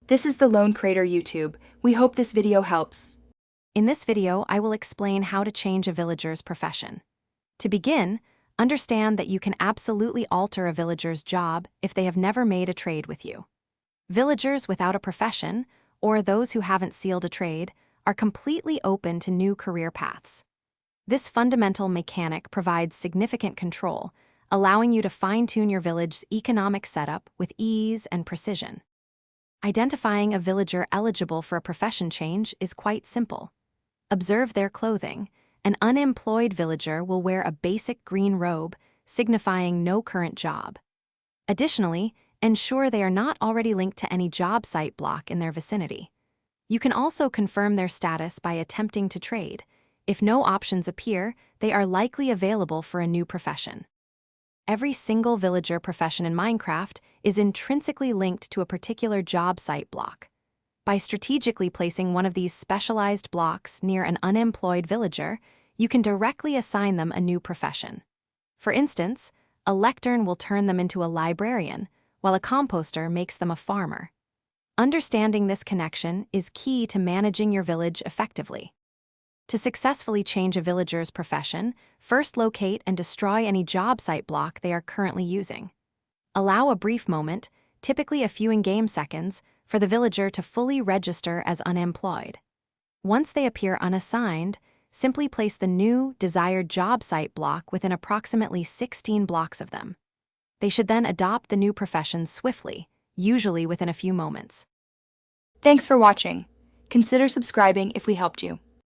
This is the Lone Crater YouTube. We hope this video helps. In this video, I will explain how to change a villager's profession. To begin, understand that you can absolutely alter a villager's job if they have never made a trade with you. Villagers without a profession, or those who haven't sealed a trade, are completely open to new career paths. This fundamental mechanic provides significant control, allowing you to fine-tune your village's economic setup with ease and precision. Identifying a villager eligible for a profession change is quite simple. Observe their clothing. An unemployed villager will wear a basic green robe, signifying no current job. Additionally, ensure they are not already linked to any job site block in their vicinity. You can also confirm their status by attempting to trade. If no options appear, they are likely available for a new profession. Every single villager profession in Minecraft is intrinsically linked to a particular job site block. By strategically placing one of these specialized blocks near an unemployed villager, you can directly assign them a new profession. For instance, a lectern will turn them into a librarian, while a composter makes them a farmer. Understanding this connection is key to managing your village effectively. To successfully change a villager's profession, first locate and destroy any job site block they are currently using. Allow a brief moment, typically a few in-game seconds, for the villager to fully register as unemployed. Once they appear unassigned, simply place the new, desired job site block within approximately 16 blocks of them. They should then adopt the new profession swiftly, usually within a few moments. Thanks for watching. Consider subscribing if we helped you.